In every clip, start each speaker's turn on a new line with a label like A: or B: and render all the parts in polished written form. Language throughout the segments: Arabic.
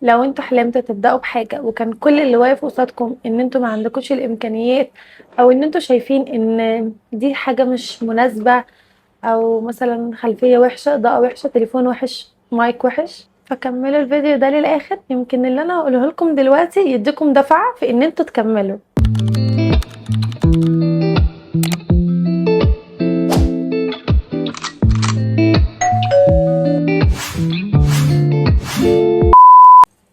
A: لو انتوا حلمتوا تبدأوا بحاجة وكان كل اللي واقف قصادكم ان انتوا ما عندكوش الامكانيات، او ان انتوا شايفين ان دي حاجة مش مناسبة، او مثلا خلفية وحشة، اضاءة وحشة، تليفون وحش، مايك وحش، فكملوا الفيديو ده للاخر. يمكن اللي انا هقوله لكم دلوقتي يديكم دفعة في ان انتوا تكملوا.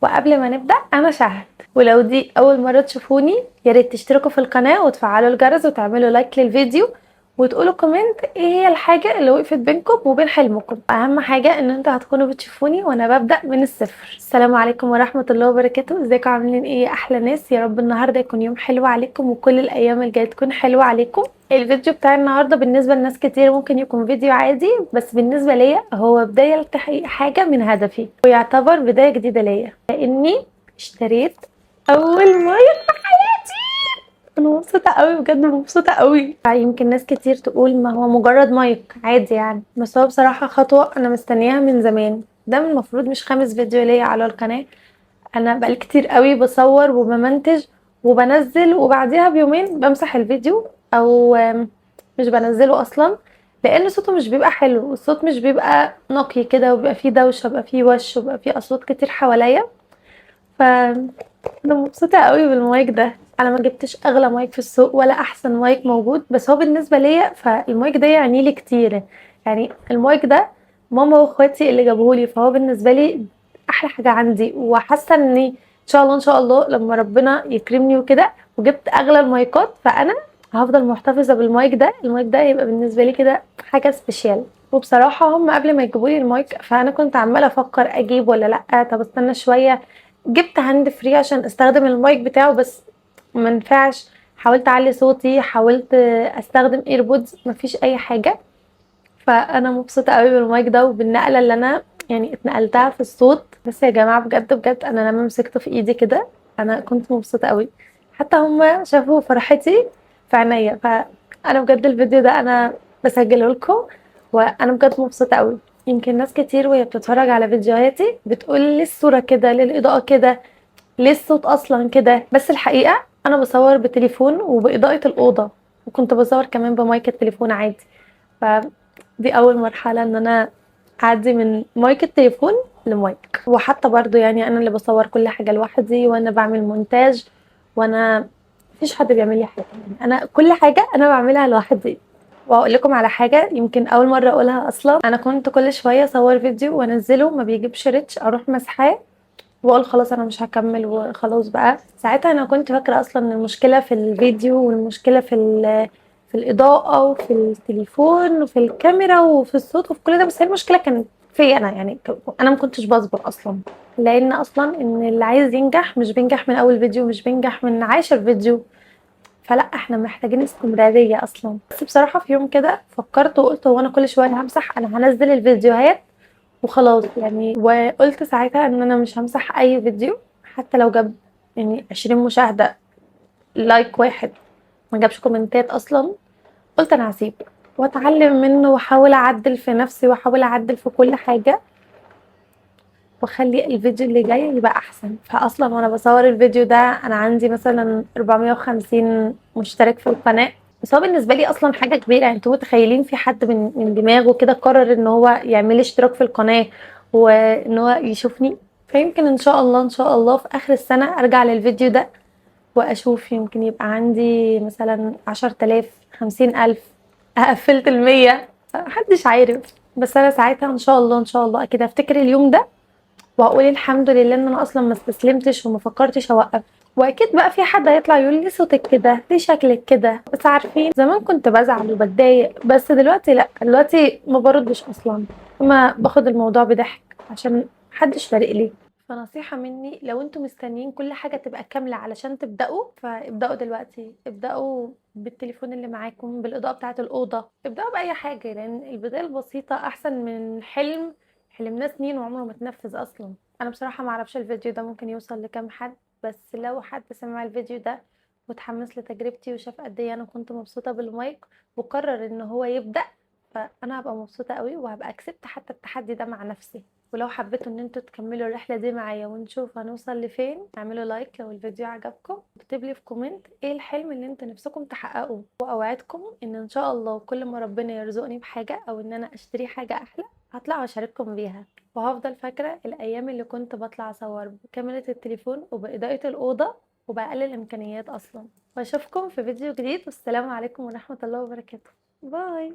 A: وقبل ما نبدأ انا شهد، ولو دي اول مرة تشوفوني ياريت تشتركوا في القناة وتفعلوا الجرس وتعملوا لايك للفيديو وتقولوا كومنت ايه هي الحاجة اللي وقفت بينكم وبين حلمكم. اهم حاجة ان انتوا هتكونوا بتشوفوني وانا ببدأ من الصفر. السلام عليكم ورحمة الله وبركاته. ازيكم؟ عاملين ايه يا احلى ناس؟ يا رب النهاردة يكون يوم حلو عليكم وكل الايام الجاية تكون حلوة عليكم. الفيديو بتاع النهاردة بالنسبة لناس كتير ممكن يكون فيديو عادي، بس بالنسبة ليا هو بداية لتحقيق حاجة من هدفي، ويعتبر بداية جديدة ليا لاني اشتريت اول مايك في حياتي. انا مبسوطه قوي، بجد مبسوطه قوي. يمكن ناس كتير تقول ما هو مجرد مايك عادي يعني، بس هو بصراحه خطوه انا مستنياها من زمان. ده من المفروض مش خامس فيديو ليا على القناه. انا بقالي كتير قوي بصور وبمنتج وبنزل، وبعديها بيومين بمسح الفيديو او مش بنزله اصلا، لان صوته مش بيبقى حلو. الصوت مش بيبقى نقي كده، وبيبقى فيه دوشه، وبيبقى فيه وش، وبيبقى فيه اصوات كتير حواليا. ف انا مبسوطه قوي بالمايك ده. انا ما جبتش اغلى مايك في السوق ولا احسن مايك موجود، بس هو بالنسبه ليا فالمايك ده يعني لي كتير. يعني المايك ده ماما واخواتي اللي جابوهولي، فهو بالنسبه لي احلى حاجه عندي. وحاسه اني ان شاء الله ان شاء الله لما ربنا يكرمني وكده وجبت اغلى المايكات، فانا هفضل محتفظه بالمايك ده. المايك ده يبقى بالنسبه لي كده حاجه سبيشال. وبصراحه هم قبل ما يجيبولي المايك فانا كنت عماله افكر اجيب ولا لا، طب استنى شويه. جبت هاند فري عشان استخدم المايك بتاعه، بس ما نفعش. حاولت اعلي صوتي، حاولت استخدم ايربودز، مفيش اي حاجه. فانا مبسوطه قوي بالمايك ده وبالنقله اللي انا يعني اتنقلتها في الصوت. بس يا جماعه بجد بجد انا لما مسكته في ايدي كده انا كنت مبسوطه قوي. حتى هم شافوا فرحتي في عينيا. فانا بجد الفيديو ده انا بسجله لكم وانا بجد مبسوطه قوي. يمكن ناس كتير وهي بتتفرج على فيديوهاتي بتقول ليه الصوره كده، ليه الاضاءه كده، ليه الصوت اصلا كده. بس الحقيقه انا بصور بتليفون وباضاءه الاوضه، وكنت بصور كمان بمايك التليفون عادي. فدي اول مرحله ان انا اعدي من مايك التليفون لمايك. وحتى برضو يعني انا اللي بصور كل حاجه لوحدي، وانا بعمل مونتاج، وانا مفيش حد بيعمل لي حاجه. يعني انا كل حاجه انا بعملها لوحدي. واقول لكم على حاجه يمكن اول مره اقولها اصلا، انا كنت كل شويه اصور فيديو وانزله ما بيجيبش ريتش، اروح مسحاه واقول خلاص انا مش هكمل وخلاص بقى. ساعتها انا كنت فاكره اصلا ان المشكله في الفيديو، والمشكله في الاضاءه وفي التليفون وفي الكاميرا وفي الصوت وفي كل ده، بس هي المشكله كانت في انا. يعني انا ما كنتش بصبر اصلا، لان اصلا ان اللي عايز ينجح مش بينجح من اول فيديو، مش بينجح من 10 فيديو. فلا، احنا محتاجين استمراريه اصلا. بس بصراحه في يوم كده فكرت وقلت هو انا كل شويه همسح؟ انا هنزل الفيديوهات وخلاص يعني. وقلت ساعتها ان انا مش همسح اي فيديو حتى لو جاب يعني 20 مشاهدة، لايك واحد، ما جابش كومنتات اصلا. قلت انا هسيب واتعلم منه واحاول اعدل في نفسي واحاول اعدل في كل حاجة، واخلي الفيديو اللي جاي يبقى احسن. فاصلا وانا بصور الفيديو ده انا عندي مثلا 450 مشترك في القناة. بس هو بالنسبة لي اصلا حاجة كبيرة. يعني انتوا متخيلين في حد من دماغه كده قرر ان هو يعمل لي اشتراك في القناة وان هو يشوفني؟ فيمكن ان شاء الله ان شاء الله في اخر السنة ارجع للفيديو ده واشوف، يمكن يبقى عندي مثلا 10,000، 50,000، قفلت 100، محدش عارف. بس انا ساعتها ان شاء الله ان شاء الله اكيد افتكر اليوم ده واقول الحمد لله ان انا اصلا ما استسلمتش وما فكرتش اوقف. واكيد بقى في حد هيطلع يقول لي صوتك كده، ليه شكلك كده. بس عارفين زمان كنت بزعل وبتضايق، بس دلوقتي لا، دلوقتي ما بردش اصلا، ما باخد الموضوع بضحك عشان محدش فارق لي. فنصيحة مني، لو انتوا مستنيين كل حاجة تبقى كاملة علشان تبدأوا، فابدأوا دلوقتي. ابدأوا بالتليفون اللي معاكم، بالإضاءة بتاعة الأوضة، ابدأوا بأي حاجة، لأن البداية البسيطة أحسن من حلم حلمناه سنين وعمره ما اتنفذ أصلا. انا بصراحة ما اعرفش الفيديو ده ممكن يوصل لكام حد، بس لو حد سمع الفيديو ده وتحمس لتجربتي وشاف قد ايه انا كنت مبسوطة بالمايك وقرر ان هو يبدأ، فانا هبقى مبسوطة قوي وهبقى كسبت حتى التحدي ده مع نفسي. ولو حبيتوا ان انتوا تكملوا الرحله دي معايا ونشوف هنوصل لفين، اعملوا لايك لو الفيديو عجبكم، واكتب لي في كومنت ايه الحلم اللي انتوا نفسكم تحققوه. واوعدكم ان شاء الله كل ما ربنا يرزقني بحاجه او ان انا اشتري حاجه احلى هطلع واشارككم بيها. وهفضل فاكره الايام اللي كنت بطلع اصور بكاميرا التليفون وباضاءه الاوضه وباقل الامكانيات اصلا. واشوفكم في فيديو جديد، والسلام عليكم ورحمه الله وبركاته. باي.